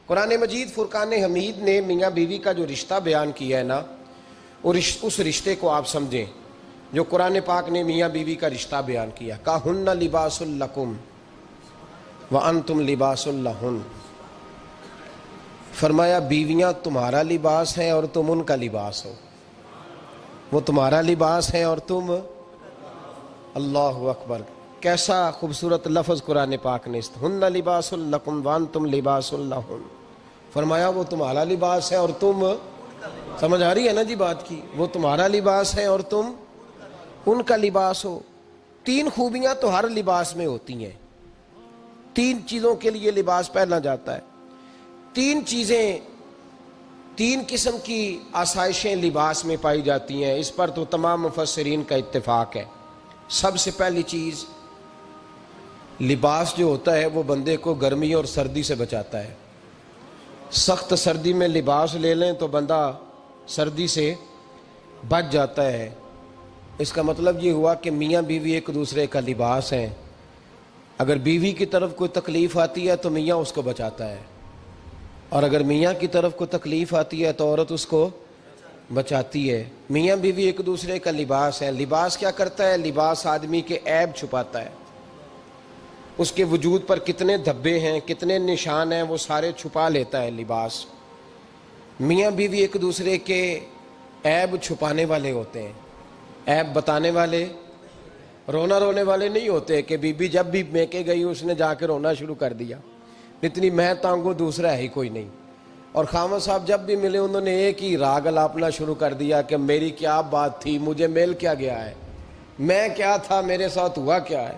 قرآن مجید فرقان حمید نے میاں بیوی کا جو رشتہ بیان کیا ہے نا، اس رشتے کو آپ سمجھیں جو قرآن پاک نے میاں بیوی کا رشتہ بیان کیا۔ کہن لباس لکم وانتم لباس لہن، فرمایا بیویاں تمہارا لباس ہیں اور تم ان کا لباس ہو، وہ تمہارا لباس ہے اور تم، اللہ اکبر، کیسا خوبصورت لفظ قرآن پاک نے، ہن لباس لکم وانتم لباس لہن، فرمایا وہ تمہارا لباس ہے اور تم، سمجھ آ رہی ہے نا جی بات کی، وہ تمہارا لباس ہے اور تم ان کا لباس ہو۔ تین خوبیاں تو ہر لباس میں ہوتی ہیں، تین چیزوں کے لیے لباس پہنا جاتا ہے، تین چیزیں، تین قسم کی آسائشیں لباس میں پائی جاتی ہیں، اس پر تو تمام مفسرین کا اتفاق ہے۔ سب سے پہلی چیز، لباس جو ہوتا ہے وہ بندے کو گرمی اور سردی سے بچاتا ہے۔ سخت سردی میں لباس لے لیں تو بندہ سردی سے بچ جاتا ہے۔ اس کا مطلب یہ ہوا کہ میاں بیوی ایک دوسرے کا لباس ہیں۔ اگر بیوی کی طرف کوئی تکلیف آتی ہے تو میاں اس کو بچاتا ہے، اور اگر میاں کی طرف کوئی تکلیف آتی ہے تو عورت اس کو بچاتی ہے۔ میاں بیوی ایک دوسرے کا لباس ہے۔ لباس کیا کرتا ہے؟ لباس آدمی کے عیب چھپاتا ہے، اس کے وجود پر کتنے دھبے ہیں، کتنے نشان ہیں، وہ سارے چھپا لیتا ہے لباس۔ میاں بیوی ایک دوسرے کے عیب چھپانے والے ہوتے ہیں، عیب بتانے والے، رونا رونے والے نہیں ہوتے کہ بی بی جب بھی میکے گئی اس نے جا کے رونا شروع کر دیا، اتنی میں تانگو دوسرا ہے ہی کوئی نہیں۔ اور خاوند صاحب جب بھی ملے انہوں نے ایک ہی راگ الاپنا شروع کر دیا کہ میری کیا بات تھی، مجھے مل کیا گیا ہے، میں کیا تھا، میرے ساتھ ہوا کیا ہے۔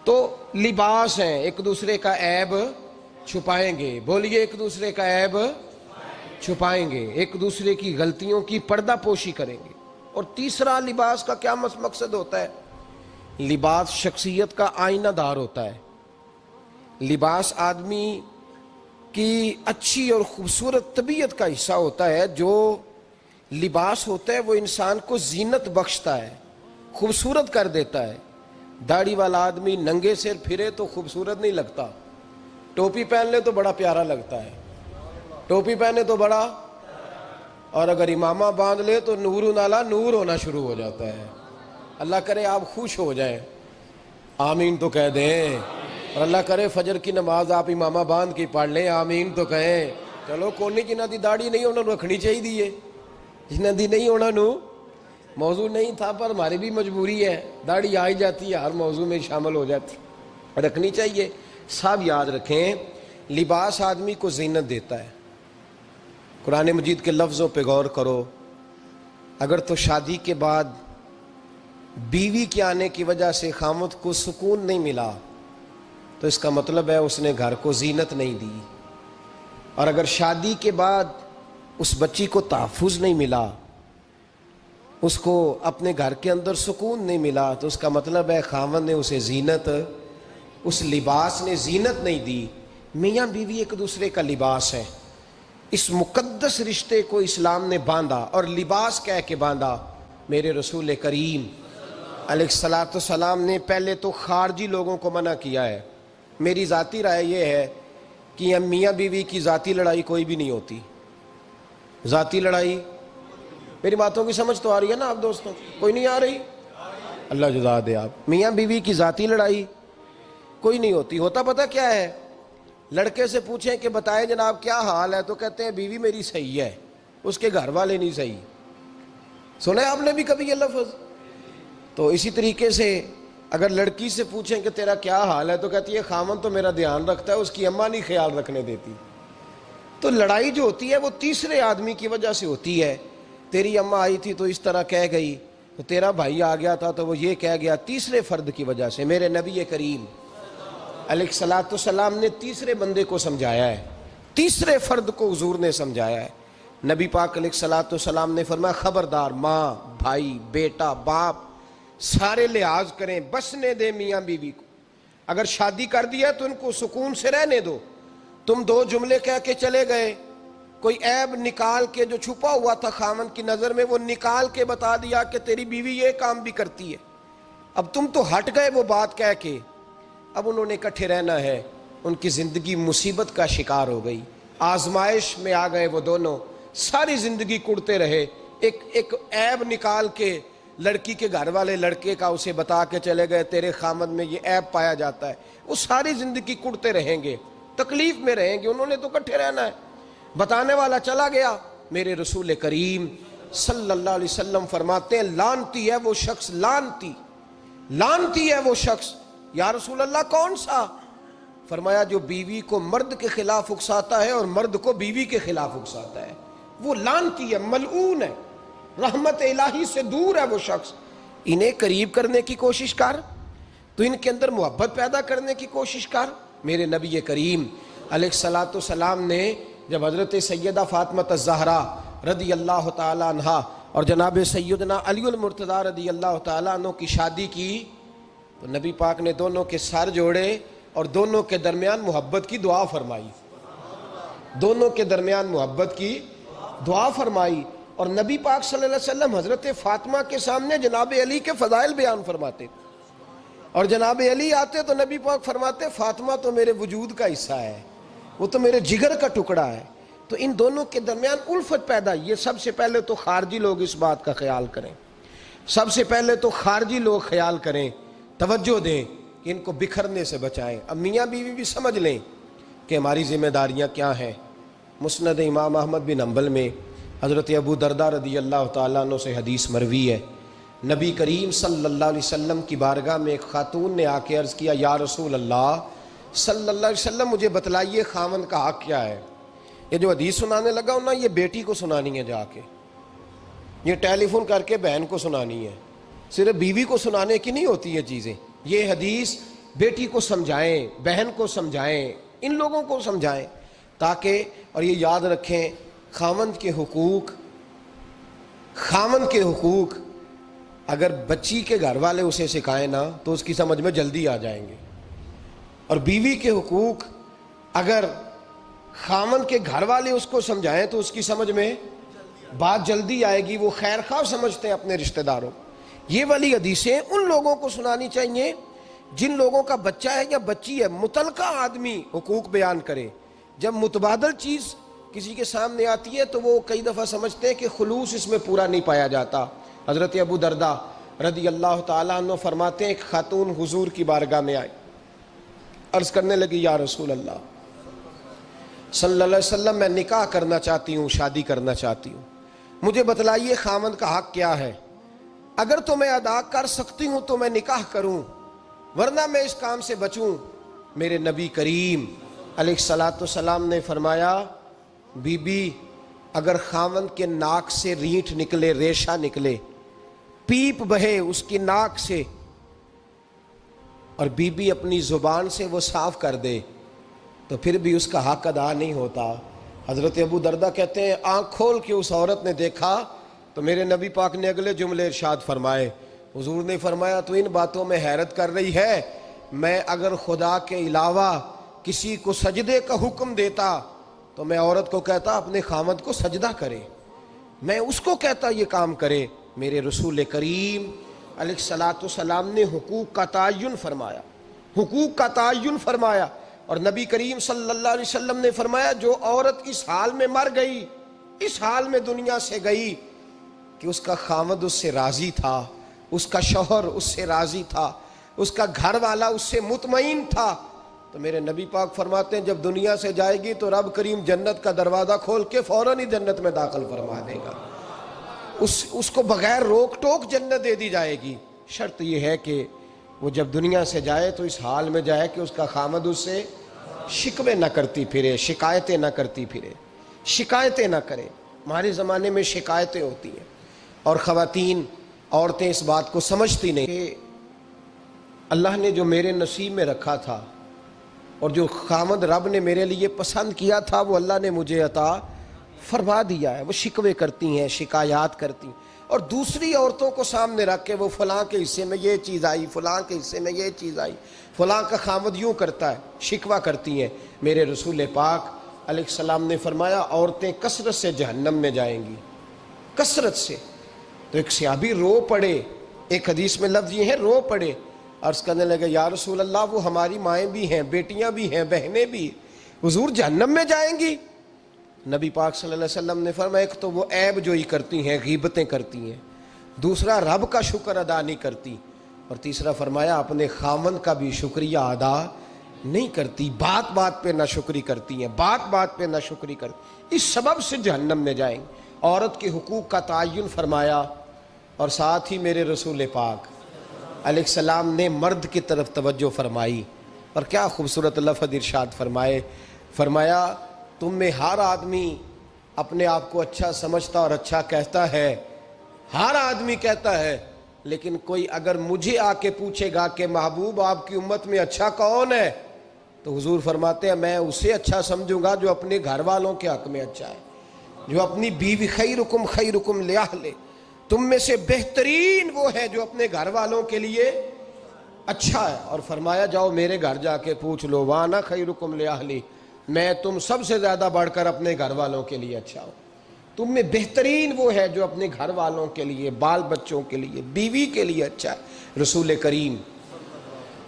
تو لباس ہیں، ایک دوسرے کا عیب چھپائیں گے، بولیے ایک دوسرے کا عیب چھپائیں گے، ایک دوسرے کی غلطیوں کی پردہ پوشی کریں گے۔ اور تیسرا، لباس کا کیا مقصد ہوتا ہے؟ لباس شخصیت کا آئینہ دار ہوتا ہے۔ لباس آدمی کی اچھی اور خوبصورت طبیعت کا حصہ ہوتا ہے۔ جو لباس ہوتا ہے وہ انسان کو زینت بخشتا ہے، خوبصورت کر دیتا ہے۔ داڑھی والا آدمی ننگے سر پھرے تو خوبصورت نہیں لگتا، ٹوپی پہن لے تو بڑا پیارا لگتا ہے، ٹوپی پہنے تو بڑا، اور اگر امامہ باندھ لے تو نور نالا نور ہونا شروع ہو جاتا ہے۔ اللہ کرے آپ خوش ہو جائیں، آمین تو کہہ دیں، اور اللہ کرے فجر کی نماز آپ امامہ باندھ کی پڑھ لیں، آمین تو کہیں۔ چلو کونی جنہ دی داڑھی نہیں انہوں نے رکھنی چاہیے دیئے، جنہ دی نہیں ہونا نو موضوع نہیں تھا، پر ہماری بھی مجبوری ہے، داڑھی آئی جاتی ہے، ہر موضوع میں شامل ہو جاتی، رکھنی چاہیے۔ سب یاد رکھیں، لباس آدمی کو زینت دیتا ہے۔ قرآن مجید کے لفظوں پہ غور کرو، اگر تو شادی کے بعد بیوی کے آنے کی وجہ سے خاوند کو سکون نہیں ملا تو اس کا مطلب ہے اس نے گھر کو زینت نہیں دی، اور اگر شادی کے بعد اس بچی کو تحفظ نہیں ملا، اس کو اپنے گھر کے اندر سکون نہیں ملا، تو اس کا مطلب ہے خاوند نے اسے زینت، اس لباس نے زینت نہیں دی۔ میاں بیوی ایک دوسرے کا لباس ہے۔ اس مقدس رشتے کو اسلام نے باندھا، اور لباس کہہ کے باندھا۔ میرے رسول کریم علیہ السلام نے پہلے تو خارجی لوگوں کو منع کیا ہے۔ میری ذاتی رائے یہ ہے کہ میاں بیوی کی ذاتی لڑائی کوئی بھی نہیں ہوتی، ذاتی لڑائی، میری باتوں کی سمجھ تو آ رہی ہے نا آپ دوستوں؟ کوئی نہیں آ رہی؟ اللہ جزا دے آپ۔ میاں بیوی کی ذاتی لڑائی کوئی نہیں ہوتی۔ ہوتا پتہ کیا ہے؟ لڑکے سے پوچھیں کہ بتائیں جناب کیا حال ہے، تو کہتے ہیں بیوی میری صحیح ہے، اس کے گھر والے نہیں صحیح۔ سنا آپ نے بھی کبھی یہ لفظ؟ تو اسی طریقے سے اگر لڑکی سے پوچھیں کہ تیرا کیا حال ہے، تو کہتی ہے خامن تو میرا دھیان رکھتا ہے، اس کی اماں نہیں خیال رکھنے دیتی۔ تو لڑائی جو ہوتی ہے وہ تیسرے آدمی کی وجہ سے ہوتی ہے۔ تیری اماں آئی تھی تو اس طرح کہہ گئی، تو تیرا بھائی آ گیا تھا تو وہ یہ کہہ گیا، تیسرے فرد کی وجہ سے۔ میرے نبی کریم علیہ السلام نے تیسرے بندے کو سمجھایا ہے، تیسرے فرد کو حضور نے سمجھایا ہے۔ نبی پاک علیہ السلام نے فرمایا خبردار، ماں، بھائی، بیٹا، باپ، سارے لحاظ کریں، بسنے دیں میاں بیوی کو۔ اگر شادی کر دیا تو ان کو سکون سے رہنے دو۔ تم دو جملے کہہ کے چلے گئے، کوئی عیب نکال کے جو چھپا ہوا تھا خامن کی نظر میں وہ نکال کے بتا دیا کہ تیری بیوی یہ کام بھی کرتی ہے، اب تم تو ہٹ گئے وہ بات کہہ کے، اب انہوں نے اکٹھے رہنا ہے، ان کی زندگی مصیبت کا شکار ہو گئی۔ آزمائش میں آ گئے وہ دونوں، ساری زندگی کڑتے رہے، ایک عیب نکال کے لڑکی کے گھر والے لڑکے کا اسے بتا کے چلے گئے تیرے خامد میں یہ عیب پایا جاتا ہے، وہ ساری زندگی کڑتے رہیں گے، تکلیف میں رہیں گے، انہوں نے تو کٹھے رہنا ہے۔ بتانے والا چلا گیا، میرے رسول کریم صلی اللہ علیہ وسلم فرماتے ہیں لعنتی ہے وہ شخص، لعنتی ہے وہ شخص۔ یا رسول اللہ کون سا؟ فرمایا جو بیوی کو مرد کے خلاف اکساتا ہے اور مرد کو بیوی کے خلاف اکساتا ہے، وہ لعنتی ہے، ملعون ہے، رحمت الہی سے دور ہے وہ شخص۔ انہیں قریب کرنے کی کوشش کر، تو ان کے اندر محبت پیدا کرنے کی کوشش کر۔ میرے نبی کریم علیہ الصلوۃ والسلام نے جب حضرت سیدہ فاطمہ الزہرا رضی اللہ تعالی عنہا اور جناب سیدنا علی المرتضیٰ رضی اللہ تعالیٰ عنہ کی شادی کی، تو نبی پاک نے دونوں کے سر جوڑے اور دونوں کے درمیان محبت کی دعا فرمائی، دونوں کے درمیان محبت کی دعا فرمائی۔ اور نبی پاک صلی اللہ علیہ وسلم حضرت فاطمہ کے سامنے جناب علی کے فضائل بیان فرماتے، اور جناب علی آتے تو نبی پاک فرماتے فاطمہ تو میرے وجود کا حصہ ہے، وہ تو میرے جگر کا ٹکڑا ہے۔ تو ان دونوں کے درمیان الفت پیدا، یہ سب سے پہلے تو خارجی لوگ اس بات کا خیال کریں، سب سے پہلے تو خارجی لوگ خیال کریں، توجہ دیں کہ ان کو بکھرنے سے بچائیں۔ اب میاں بیوی بھی سمجھ لیں کہ ہماری ذمہ داریاں کیا ہیں۔ مسند امام احمد بن حنبل میں حضرت ابو درداء رضی اللہ تعالیٰ عنہ سے حدیث مروی ہے، نبی کریم صلی اللہ علیہ وسلم کی بارگاہ میں ایک خاتون نے آ کے عرض کیا یا رسول اللہ صلی اللہ علیہ وسلم مجھے بتلائیے خاوند کا حق کیا ہے۔ یہ جو حدیث سنانے لگا ہوں نا، یہ بیٹی کو سنانی ہے، جا کے یہ ٹیلی فون کر کے بہن کو سنانی ہے، صرف بیوی کو سنانے کی نہیں ہوتی یہ چیزیں۔ یہ حدیث بیٹی کو سمجھائیں، بہن کو سمجھائیں، ان لوگوں کو سمجھائیں، تاکہ اور یہ یاد رکھیں خاوند کے حقوق اگر بچی کے گھر والے اسے سکھائیں نا تو اس کی سمجھ میں جلدی آ جائیں گے، اور بیوی کے حقوق اگر خاوند کے گھر والے اس کو سمجھائیں تو اس کی سمجھ میں بات جلدی آئے گی، وہ خیر خواہ سمجھتے ہیں اپنے رشتہ داروں۔ یہ والی حدیثیں ان لوگوں کو سنانی چاہیے جن لوگوں کا بچہ ہے یا بچی ہے، متعلقہ آدمی حقوق بیان کرے۔ جب متبادل چیز کسی کے سامنے آتی ہے تو وہ کئی دفعہ سمجھتے ہیں کہ خلوص اس میں پورا نہیں پایا جاتا۔ حضرت ابو درداء رضی اللہ تعالیٰ عنہ فرماتے ہیں ایک خاتون حضور کی بارگاہ میں آئی، عرض کرنے لگی یا رسول اللہ صلی اللہ علیہ وسلم میں نکاح کرنا چاہتی ہوں، شادی کرنا چاہتی ہوں، مجھے بتلائیے خاوند کا حق کیا ہے، اگر تو میں ادا کر سکتی ہوں تو میں نکاح کروں، ورنہ میں اس کام سے بچوں۔ میرے نبی کریم علیہ الصلوۃ والسلام نے فرمایا بی بی اگر خاوند کے ناک سے رینٹھ نکلے، ریشہ نکلے، پیپ بہے اس کی ناک سے، اور بی بی اپنی زبان سے وہ صاف کر دے تو پھر بھی اس کا حق ادا نہیں ہوتا۔ حضرت ابو درداء کہتے ہیں آنکھ کھول کے اس عورت نے دیکھا تو میرے نبی پاک نے اگلے جملے ارشاد فرمائے، حضور نے فرمایا تو ان باتوں میں حیرت کر رہی ہے، میں اگر خدا کے علاوہ کسی کو سجدے کا حکم دیتا تو میں عورت کو کہتا اپنے خاوند کو سجدہ کرے، میں اس کو کہتا یہ کام کرے۔ میرے رسول کریم علیہ الصلوۃ والسلام نے حقوق کا تعین فرمایا، حقوق کا تعین فرمایا، اور نبی کریم صلی اللہ علیہ وسلم نے فرمایا جو عورت اس حال میں مر گئی، اس حال میں دنیا سے گئی کہ اس کا خاوند اس سے راضی تھا، اس کا شوہر اس سے راضی تھا، اس کا گھر والا اس سے مطمئن تھا، تو میرے نبی پاک فرماتے ہیں جب دنیا سے جائے گی تو رب کریم جنت کا دروازہ کھول کے فوراً ہی جنت میں داخل فرما دے گا، اس کو بغیر روک ٹوک جنت دے دی جائے گی۔ شرط یہ ہے کہ وہ جب دنیا سے جائے تو اس حال میں جائے کہ اس کا خاوند اس سے شکوے نہ کرتی پھرے، شکایتیں نہ کرتی پھرے، شکایتیں نہ کرے۔ ہمارے زمانے میں شکایتیں ہوتی ہیں، اور خواتین عورتیں اس بات کو سمجھتی نہیں کہ اللہ نے جو میرے نصیب میں رکھا تھا اور جو خاوند رب نے میرے لیے پسند کیا تھا وہ اللہ نے مجھے عطا فرما دیا ہے۔ وہ شکوے کرتی ہیں، شکایات کرتی ہیں، اور دوسری عورتوں کو سامنے رکھ کے وہ فلاں کے حصے میں یہ چیز آئی، فلاں کے حصے میں یہ چیز آئی، فلاں کا خاوند یوں کرتا ہے، شکوہ کرتی ہیں۔ میرے رسول پاک علیہ السلام نے فرمایا عورتیں کثرت سے جہنم میں جائیں گی، کثرت سے۔ تو ایک صحابی رو پڑے، ایک حدیث میں لفظ یہ ہے رو پڑے، عرض کرنے لگے یا رسول اللہ وہ ہماری مائیں بھی ہیں، بیٹیاں بھی ہیں، بہنیں بھی، حضور جہنم میں جائیں گی؟ نبی پاک صلی اللہ علیہ وسلم نے فرمایا ایک تو وہ عیب جوئی کرتی ہیں، غیبتیں کرتی ہیں، دوسرا رب کا شکر ادا نہیں کرتی، اور تیسرا فرمایا اپنے خاوند کا بھی شکریہ ادا نہیں کرتی، بات بات پہ ناشکری کرتی ہیں، بات بات پہ ناشکری کرتی، اس سبب سے جہنم میں جائیں گے۔ عورت کے حقوق کا تعین فرمایا، اور ساتھ ہی میرے رسول پاک علیہ السلام نے مرد کی طرف توجہ فرمائی، اور کیا خوبصورت لفظ ارشاد فرمایا تم میں ہر آدمی اپنے آپ کو اچھا سمجھتا اور اچھا کہتا ہے، ہر آدمی کہتا ہے، لیکن کوئی اگر مجھے آ کے پوچھے گا کہ محبوب آپ کی امت میں اچھا کون ہے، تو حضور فرماتے ہیں میں اسے اچھا سمجھوں گا جو اپنے گھر والوں کے حق میں اچھا ہے، جو اپنی بیوی خیرکم لأہلہ، تم میں سے بہترین وہ ہے جو اپنے گھر والوں کے لیے اچھا ہے، اور فرمایا جاؤ میرے گھر جا کے پوچھ لو وانا خیرکم لأہلی، میں تم سب سے زیادہ بڑھ کر اپنے گھر والوں کے لیے اچھا ہوں، تم میں بہترین وہ ہے جو اپنے گھر والوں کے لیے، بال بچوں کے لیے، بیوی کے لیے اچھا ہے۔ رسول کریم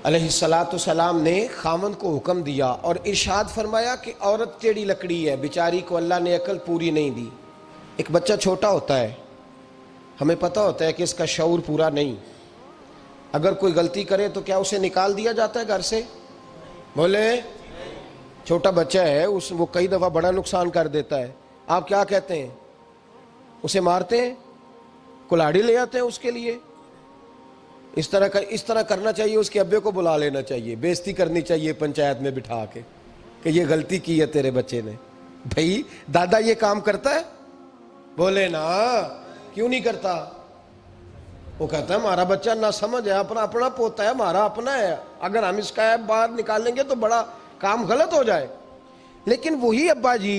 علیہ السلام نے خاوند کو حکم دیا اور ارشاد فرمایا کہ عورت ٹیڑھی لکڑی ہے، بیچاری کو اللہ نے عقل پوری نہیں دی۔ ایک بچہ چھوٹا ہوتا ہے، ہمیں پتہ ہوتا ہے کہ اس کا شعور پورا نہیں، اگر کوئی غلطی کرے تو کیا اسے نکال دیا جاتا ہے گھر سے؟ بولے، چھوٹا بچہ ہے، وہ کئی دفعہ بڑا نقصان کر دیتا ہے، آپ کیا کہتے ہیں؟ اسے مارتے ہیں، کلاڑی لے آتے ہیں اس کے لیے؟ اس طرح کرنا چاہیے، اس کے ابے کو بلا لینا چاہیے، بےزتی کرنی چاہیے پنچایت میں بٹھا کے کہ یہ غلطی کی ہے تیرے بچے نے۔ بھائی دادا یہ کام کرتا ہے؟ بولے نا، کیوں نہیں کرتا؟ وہ کہتا ہے ہمارا بچہ نہ سمجھ ہے، اپنا پوتا ہے، ہمارا اپنا ہے، اگر ہم اس کا عیب باہر نکالیں گے تو بڑا کام غلط ہو جائے۔ لیکن وہی ابا جی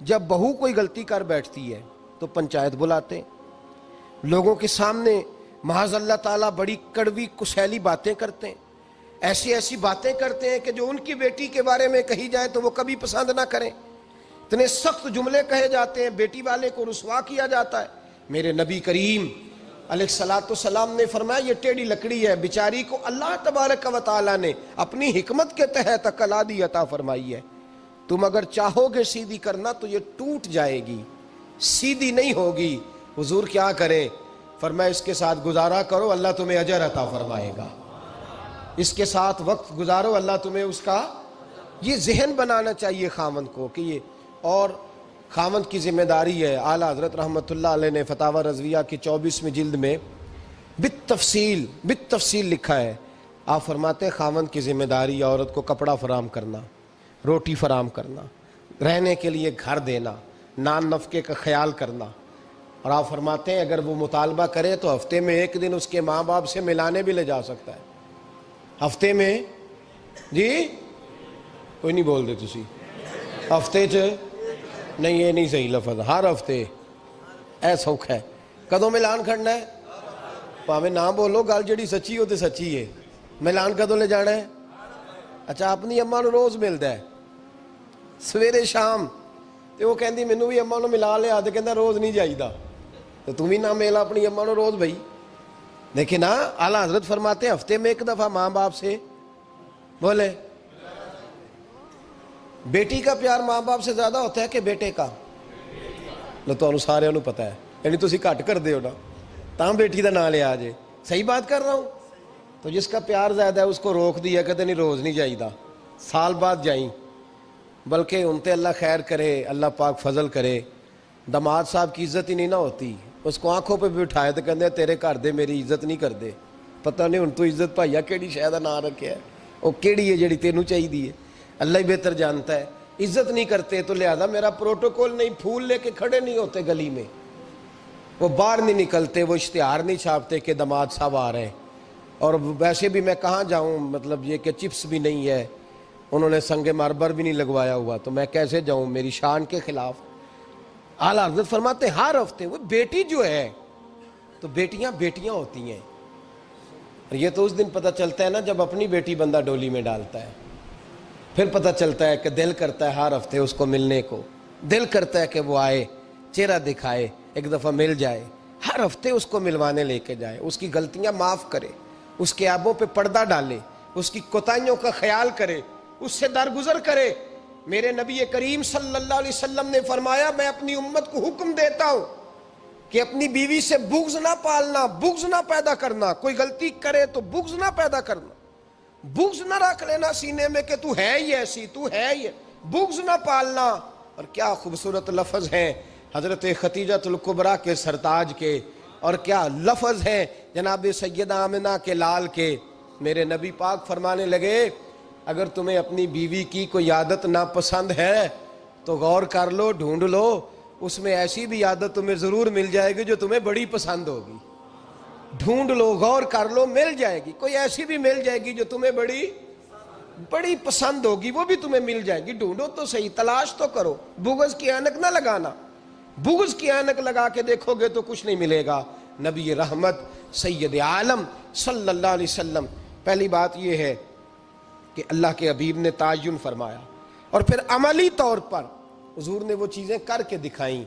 جب بہو کوئی غلطی کر بیٹھتی ہے تو پنچایت بلاتے ہیں، لوگوں کے سامنے معاذ اللہ تعالیٰ بڑی کڑوی کسیلی باتیں کرتے ہیں، ایسی باتیں کرتے ہیں کہ جو ان کی بیٹی کے بارے میں کہی جائے تو وہ کبھی پسند نہ کریں، اتنے سخت جملے کہے جاتے ہیں، بیٹی والے کو رسوا کیا جاتا ہے۔ میرے نبی کریم علیہ السلام نے فرمایا یہ ٹیڑھی لکڑی ہے، بیچاری کو اللہ تبارک و تعالیٰ نے اپنی حکمت کے تحت عقل عادی عطا فرمائی ہے، تم اگر چاہو گے سیدھی کرنا تو یہ ٹوٹ جائے گی، سیدھی نہیں ہوگی۔ حضور کیا کریں؟ فرمایا اس کے ساتھ گزارا کرو، اللہ تمہیں اجر عطا فرمائے گا، اس کے ساتھ وقت گزارو، اللہ تمہیں اس کا، یہ ذہن بنانا چاہیے خاوند کو کہ یہ، اور خاوند کی ذمہ داری ہے۔ اعلیٰ حضرت رحمۃ اللہ علیہ نے فتاوی رضویہ کی 24ویں جلد میں بالتفصیل لکھا ہے، آپ فرماتے ہیں خاوند کی ذمہ داری عورت کو کپڑا فراہم کرنا، روٹی فراہم کرنا، رہنے کے لیے گھر دینا، نان نفقے کا خیال کرنا، اور آپ فرماتے ہیں اگر وہ مطالبہ کرے تو ہفتے میں ایک دن اس کے ماں باپ سے ملانے بھی لے جا سکتا ہے، ہفتے میں، جی کوئی نہیں بول دے تسی، ہفتے نہیں، یہ نہیں صحیح لفظ، ہر ہفتے اے سوکھ ہے، کدوں ملان کھڑنا ہے؟ پاویں نہ بولو، گل جڑی سچی ہو تے سچی ہے، ملان کدوں لے جانا ہے؟ اچھا اپنی اماں نو روز ملتا ہے سویرے شام، تے وہ کہندی مینوں بھی اماں نو ملا لیا، تے کہندا روز نہیں جائیدا، تو تم بھی نہ ملا اپنی اماں نو روز بھائی۔ لیکن اعلیٰ حضرت فرماتے ہیں ہفتے میں ایک دفعہ ماں باپ سے بولے۔ بیٹی کا پیار ماں باپ سے زیادہ ہوتا ہے کہ بیٹے کا؟ لو تو سارے انہوں پتہ ہے، یعنی تسی گھٹ کر دے ہو نا، تاں بیٹی دا نام لیا جے، صحیح بات کر رہا ہوں؟ تو جس کا پیار زیادہ ہے اس کو روک دیا، کہتے نہیں روز نہیں جائیدا، سال بعد جائیں، بلکہ ان تے اللہ خیر کرے، اللہ پاک فضل کرے، دماد صاحب کی عزت ہی نہیں نہ ہوتی، اس کو آنکھوں پہ بھی اٹھائے تو کہتے ہیں تیرے گھر دے میری عزت نہیں کر دے، پتہ نہیں ان تو عزت بھائیا کیڑی شاید نہ رکھے ہے، وہ کیڑی ہے جڑی تینوں چاہیے، اللہ ہی بہتر جانتا ہے۔ عزت نہیں کرتے تو لہذا میرا پروٹوکول نہیں، پھول لے کے کھڑے نہیں ہوتے گلی میں، وہ باہر نہیں نکلتے، وہ اشتہار نہیں چھاپتے کہ دماد صاحب آ رہے ہیں، اور ویسے بھی میں کہاں جاؤں، مطلب یہ کہ چپس بھی نہیں ہے، انہوں نے سنگ مرمر بھی نہیں لگوایا ہوا، تو میں کیسے جاؤں، میری شان کے خلاف۔ اعلیٰ حضرت فرماتے ہر ہفتے وہ بیٹی جو ہے، تو بیٹیاں ہوتی ہیں، اور یہ تو اس دن پتہ چلتا ہے نا جب اپنی بیٹی بندہ ڈولی میں ڈالتا ہے، پھر پتہ چلتا ہے کہ دل کرتا ہے ہر ہفتے اس کو ملنے کو، دل کرتا ہے کہ وہ آئے، چہرہ دکھائے، ایک دفعہ مل جائے، ہر ہفتے اس کو ملوانے لے کے جائے، اس کی غلطیاں معاف کرے، اس کے عیبوں پہ پردہ ڈالے، اس کی کوتاہیوں کا خیال کرے، اس سے درگزر کرے، میرے نبی کریم صلی اللہ علیہ وسلم نے فرمایا میں اپنی امت کو حکم دیتا ہوں کہ اپنی بیوی سے بغض نہ پالنا، بغض نہ پیدا کرنا، کوئی غلطی کرے تو بغض نہ پیدا کرنا، بغض نہ رکھ لینا سینے میں کہ تو ہے ہی ایسی، تو ہے ہی، بغض نہ پالنا۔ اور کیا خوبصورت لفظ ہیں حضرت خدیجہ الکبریٰ کے سرتاج کے، اور کیا لفظ ہیں جناب سیدہ آمنہ کے لال کے۔ میرے نبی پاک فرمانے لگے اگر تمہیں اپنی بیوی کی کوئی عادت ناپسند ہے تو غور کر لو، ڈھونڈ لو، اس میں ایسی بھی عادت تمہیں ضرور مل جائے گی جو تمہیں بڑی پسند ہوگی۔ ڈھونڈ لو، غور کر لو، مل جائے گی، کوئی ایسی بھی مل جائے گی جو تمہیں بڑی پسند ہوگی، وہ بھی تمہیں مل جائے گی۔ ڈھونڈو تو صحیح، تلاش تو کرو، بغض کی اینک نہ لگانا، بغض کی اینک لگا کے دیکھو گے تو کچھ نہیں ملے گا۔ نبی رحمت سید عالم صلی اللہ علیہ وسلم، پہلی بات یہ ہے کہ اللہ کے حبیب نے تعین فرمایا، اور پھر عملی طور پر حضور نے وہ چیزیں کر کے دکھائیں